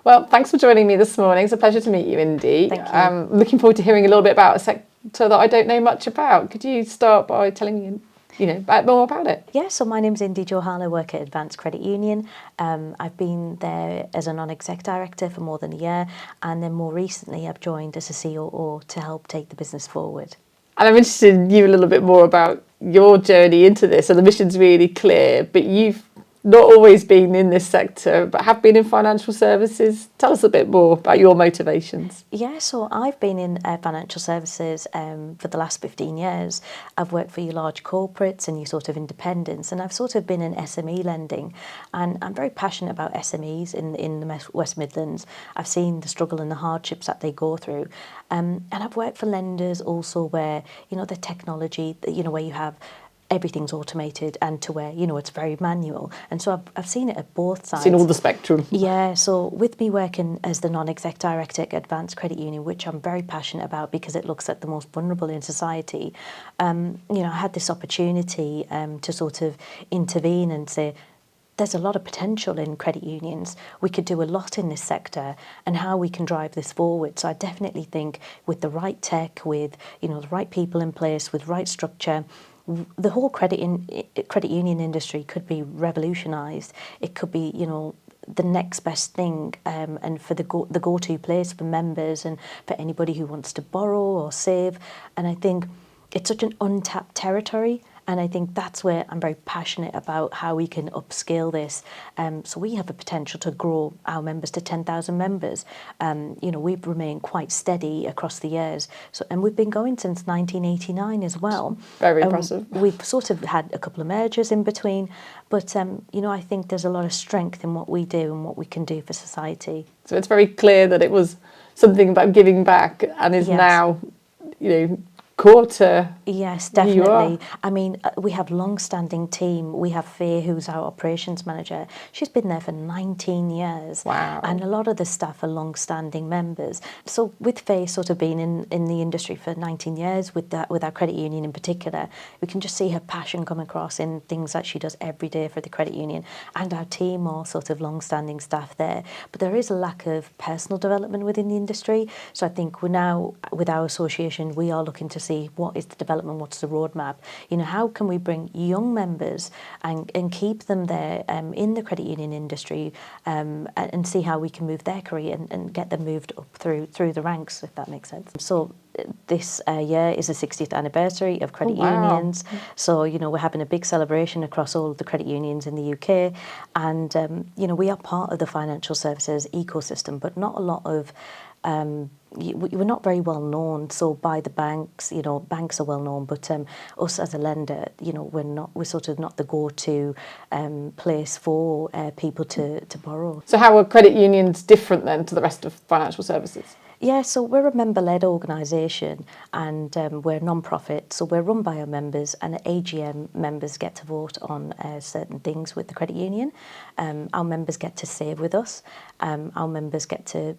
Well, thanks for joining me this morning. It's a pleasure to meet you, Indy. Thank you. Looking forward to hearing a little bit about a sector that I don't know much about. Could you start by telling me, a bit more about it? Yeah, so my name's Indy Johal. I work at Advanced Credit Union. I've been there as a non-exec director for more than a year, and then more recently I've joined as a COO to help take the business forward. And I'm interested in you a little bit more about your journey into this. So the mission's really clear, but you've not always been in this sector, but have been in financial services. Tell us a bit more about your motivations. Yeah, so I've been in financial services for the last 15 years. I've worked for your large corporates and your sort of independents, and I've sort of been in SME lending. And I'm very passionate about SMEs in the West Midlands. I've seen the struggle and the hardships that they go through. And I've worked for lenders also where, the technology, where you have everything's automated and to where, it's very manual. And so I've seen it at both sides. Seen all the spectrum. Yeah, so with me working as the non-exec director at Advanced Credit Union, which I'm very passionate about because it looks at the most vulnerable in society, I had this opportunity to sort of intervene and say, there's a lot of potential in credit unions. We could do a lot in this sector and how we can drive this forward. So I definitely think with the right tech, with, the right people in place, with right structure, the whole credit union industry could be revolutionised. It could be, the next best thing, and for the go-to place for members and for anybody who wants to borrow or save. And I think it's such an untapped territory. And I think that's where I'm very passionate about how we can upscale this. So we have a potential to grow our members to 10,000 members. We've remained quite steady across the years. And we've been going since 1989 as well. Very impressive. We've sort of had a couple of mergers in between. But, I think there's a lot of strength in what we do and what we can do for society. So it's very clear that it was something about giving back and is now, core to yes, who you are. definitely. I mean, we have long-standing team. We have Faye, who's our operations manager. She's been there for 19 years. Wow. And a lot of the staff are long-standing members. So with Faye sort of being in the industry for 19 years, with our credit union in particular, we can just see her passion come across in things that she does every day for the credit union. And our team are sort of long-standing staff there. But there is a lack of personal development within the industry. So I think we're now, with our association, we are looking to see what is the development, what's the roadmap, how can we bring young members and keep them there in the credit union industry, and see how we can move their career and get them moved up through the ranks, if that makes sense. So this year is the 60th anniversary of credit unions. So, we're having a big celebration across all of the credit unions in the UK. And, we are part of the financial services ecosystem, but not a lot of we're not very well known. So by the banks, banks are well known, but us as a lender, we're sort of not the go-to place for people to borrow. So how are credit unions different then to the rest of financial services? Yeah, so we're a member-led organisation and we're non-profit, so we're run by our members, and at AGM members get to vote on certain things with the credit union. Our members get to save with us, our members get to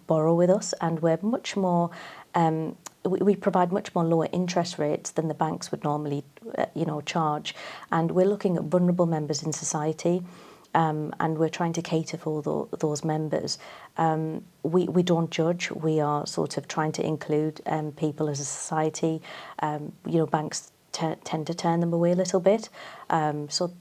borrow with us, and we're much more we provide much more lower interest rates than the banks would normally charge, and we're looking at vulnerable members in society. And we're trying to cater for those members. We don't judge. We are sort of trying to include people as a society. Banks tend to turn them away a little bit. So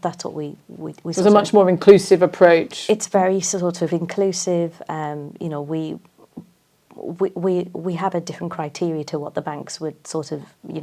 that's what we It's a much more inclusive approach. It's very sort of inclusive. We have a different criteria to what the banks would sort of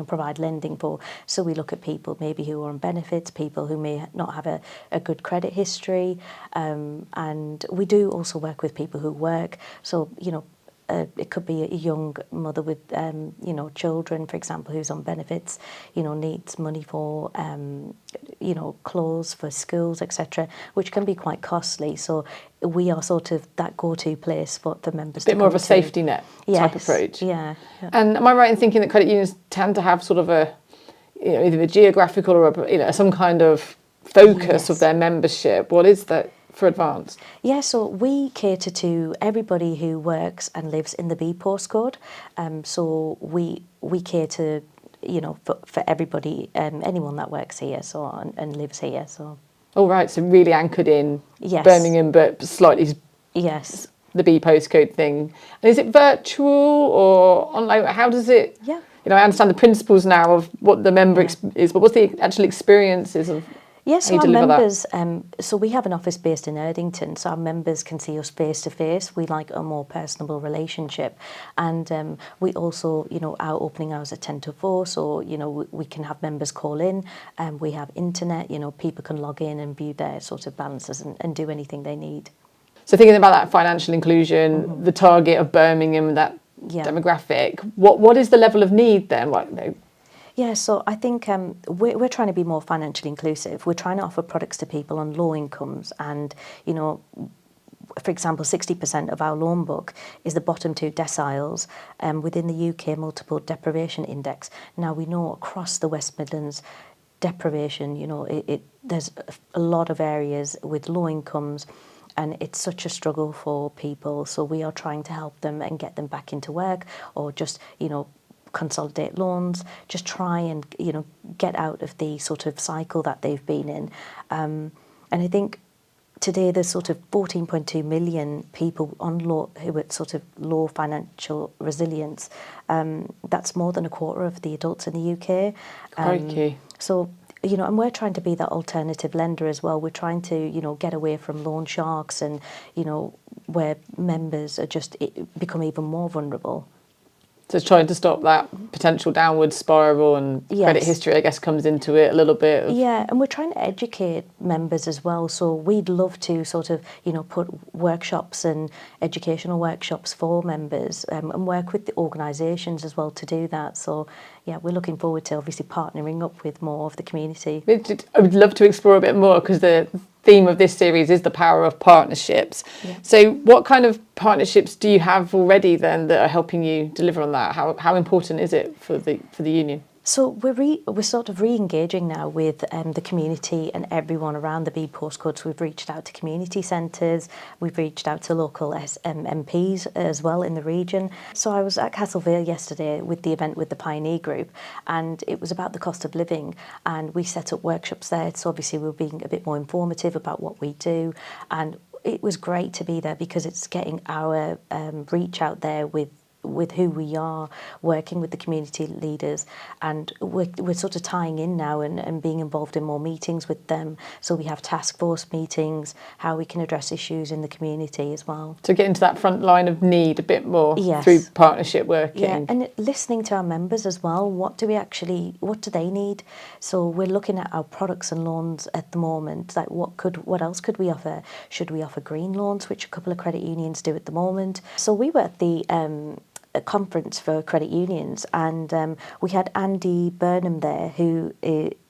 provide lending for. So we look at people maybe who are on benefits, people who may not have a good credit history, and we do also work with people who work. So it could be a young mother with children, for example, who's on benefits, needs money for clothes for schools, etc., which can be quite costly. So we are sort of that go-to place for members. A bit more of a safety net type approach. Yeah. And am I right in thinking that credit unions tend to have sort of a either a geographical or some kind of focus of their membership? What is that for Advanced? Yeah, so we cater to everybody who works and lives in the B postcode. So we cater, for everybody, anyone that works here, and lives here. So. All right, so really anchored in Yes. Birmingham, but slightly Yes. the B postcode thing. And is it virtual or online? How does it? Yeah. I understand the principles now of what the member is, but what's the actual experiences of Yes, how so you our deliver members, so we have an office based in Erdington, so our members can see us face to face. We like a more personable relationship. And we also, our opening hours are 10 to 4, so, we can have members call in, and we have internet, people can log in and view their sort of balances and do anything they need. So thinking about that financial inclusion, the target of Birmingham, that demographic, what is the level of need then? Yeah, so I think we're trying to be more financially inclusive. We're trying to offer products to people on low incomes, and for example, 60% of our loan book is the bottom 2 deciles within the UK multiple deprivation index. Now we know across the West Midlands, deprivation, there's a lot of areas with low incomes, and it's such a struggle for people. So we are trying to help them and get them back into work, or just consolidate loans, just try and get out of the sort of cycle that they've been in. And I think today there's sort of 14.2 million people on who are sort of low financial resilience. That's more than a quarter of the adults in the UK. Crikey. So and we're trying to be that alternative lender as well. We're trying to get away from loan sharks, and where members are just become even more vulnerable. So it's trying to stop that potential downward spiral, and credit history, I guess, comes into it a little bit. Yeah, and we're trying to educate members as well. So we'd love to sort of, put workshops and educational workshops for members, and work with the organisations as well to do that. So, yeah, we're looking forward to obviously partnering up with more of the community. I would love to explore a bit more, because the theme of this series is the power of partnerships. Yeah. So what kind of partnerships do you have already then that are helping you deliver on that? How important is it for the union? So we're sort of re-engaging now with the community and everyone around the B postcodes. We've reached out to community centres, we've reached out to local MPs as well in the region. So I was at Castlevale yesterday with the event with the Pioneer Group, and it was about the cost of living, and we set up workshops there. So obviously we're being a bit more informative about what we do, and it was great to be there because it's getting our reach out there with who we are, working with the community leaders, and we're sort of tying in now and being involved in more meetings with them. So we have task force meetings, how we can address issues in the community as well. To get into that front line of need a bit more through partnership working. Yeah, and listening to our members as well. What do they need? So we're looking at our products and loans at the moment. Like what else could we offer? Should we offer green loans, which a couple of credit unions do at the moment? So we were at the a conference for credit unions, and we had Andy Burnham there, who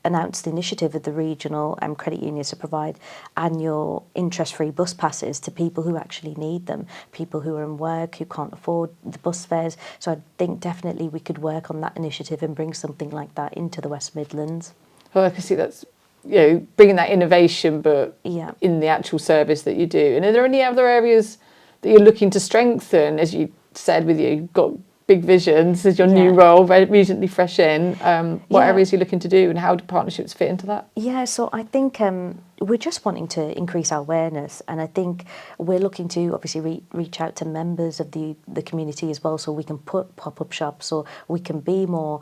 announced the initiative of the regional credit unions to provide annual interest-free bus passes to people who actually need them, people who are in work, who can't afford the bus fares. So I think definitely we could work on that initiative and bring something like that into the West Midlands. Well, I can see that's bringing that innovation, but in the actual service that you do. And are there any other areas that you're looking to strengthen, as you said, with you've got big visions as your new role, recently fresh in, what areas are you looking to do, and how do partnerships fit into that? Yeah, so I think we're just wanting to increase our awareness, and I think we're looking to obviously reach out to members of the community as well, so we can put pop-up shops, so we can be more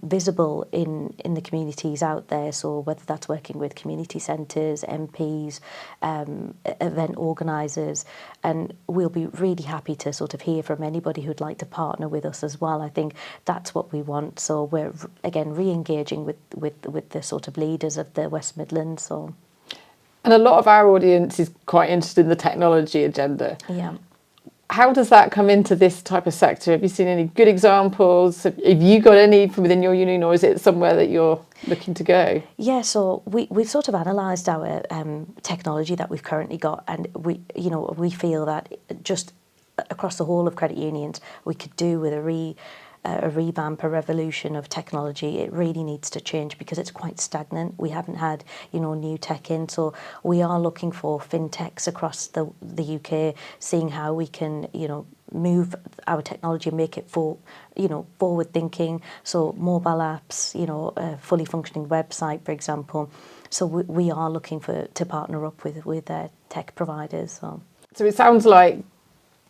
visible in the communities out there. So whether that's working with community centres, MPs, event organisers, and we'll be really happy to sort of hear from anybody who'd like to partner with us as well. I think that's what we want. So we're again re-engaging with the sort of leaders of the West Midlands. So. And a lot of our audience is quite interested in the technology agenda. Yeah. How does that come into this type of sector? Have you seen any good examples? Have you got any from within your union, or is it somewhere that you're looking to go? Yeah, so we've sort of analysed our technology that we've currently got, and we feel that just across the whole of credit unions, we could do with a revamp, a revolution of technology. It really needs to change because it's quite stagnant. We haven't had, new tech in. So we are looking for fintechs across the UK, seeing how we can, move our technology and make it forward thinking. So mobile apps, a fully functioning website, for example. So we are looking to partner up with tech providers. So. So it sounds like,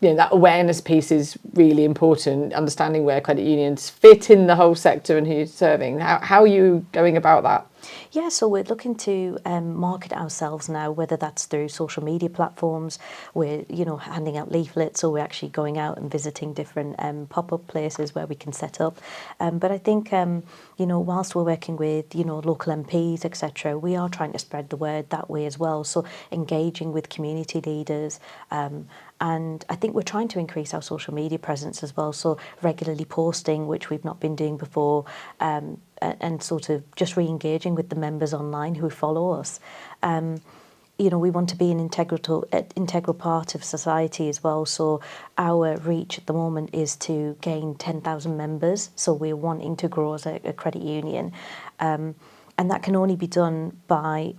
that awareness piece is really important, understanding where credit unions fit in the whole sector and who you're serving. How are you going about that? Yeah, so we're looking to market ourselves now, whether that's through social media platforms, we're handing out leaflets, or we're actually going out and visiting different pop-up places where we can set up. But I think whilst we're working with local MPs, etc., we are trying to spread the word that way as well. So engaging with community leaders. And I think we're trying to increase our social media presence as well. So regularly posting, which we've not been doing before, and sort of just re-engaging with the members online who follow us. We want to be an integral part of society as well. So our reach at the moment is to gain 10,000 members. So we're wanting to grow as a credit union. And that can only be done by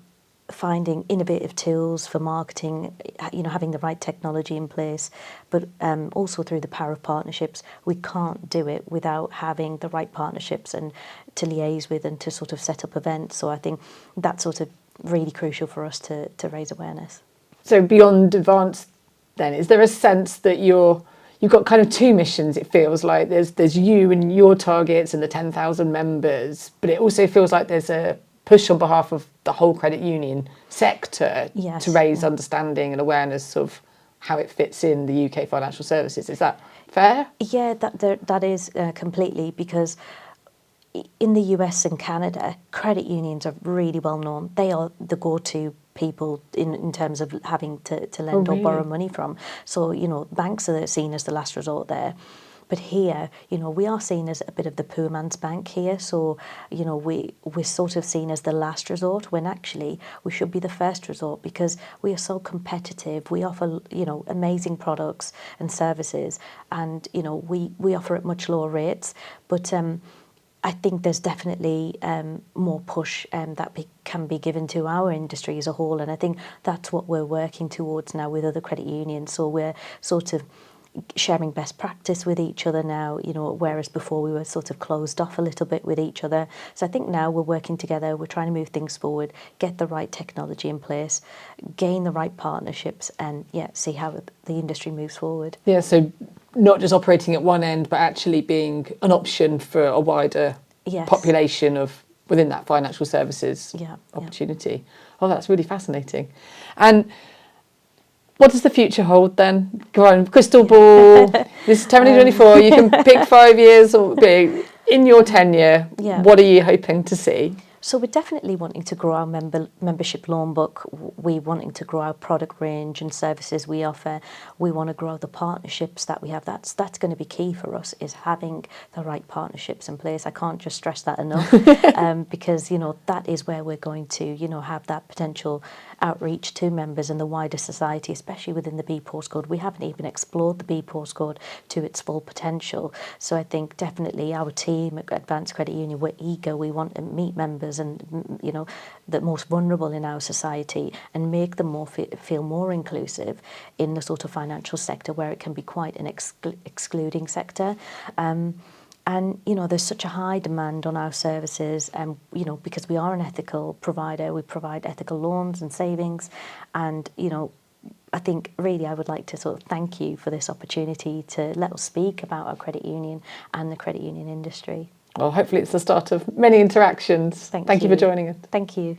finding innovative tools for marketing, having the right technology in place, but also through the power of partnerships. We can't do it without having the right partnerships and to liaise with and to sort of set up events. So I think that's sort of really crucial for us to raise awareness. So beyond advanced then, is there a sense that you've got kind of two missions? It feels like there's you and your targets and the 10,000 members, but it also feels like there's a push on behalf of the whole credit union sector to raise understanding and awareness of how it fits in the UK financial services. Is that fair? Yeah, that is completely, because in the US and Canada, credit unions are really well known. They are the go-to people in terms of having to lend or borrow money from. So, banks are seen as the last resort there. But here, we are seen as a bit of the poor man's bank here. So, we're sort of seen as the last resort, when actually we should be the first resort, because we are so competitive. We offer, amazing products and services, and, we offer at much lower rates. But I think there's definitely more push that can be given to our industry as a whole. And I think that's what we're working towards now with other credit unions. So we're sort of sharing best practice with each other now, whereas before we were sort of closed off a little bit with each other. So I think now we're working together, we're trying to move things forward, get the right technology in place, gain the right partnerships, and see how the industry moves forward. Yeah, so not just operating at one end, but actually being an option for a wider population of within that financial services opportunity. Oh, that's really fascinating. And what does the future hold then? Go on, crystal ball. This is 2024. You can pick 5 years or in your tenure. What are you hoping to see? So we're definitely wanting to grow our membership loan book. We're wanting to grow our product range and services we offer. We want to grow the partnerships that we have. That's going to be key for us, is having the right partnerships in place. I can't just stress that enough, because that is where we're going to have that potential outreach to members and the wider society, especially within the B postcode. We haven't even explored the B postcode to its full potential. So I think definitely our team at Advanced Credit Union, we're eager. We want to meet members and the most vulnerable in our society, and make them feel more inclusive in the sort of financial sector, where it can be quite an excluding sector. And, there's such a high demand on our services, because we are an ethical provider. We provide ethical loans and savings. And, I think really I would like to sort of thank you for this opportunity to let us speak about our credit union and the credit union industry. Well, hopefully it's the start of many interactions. Thank you for joining us. Thank you.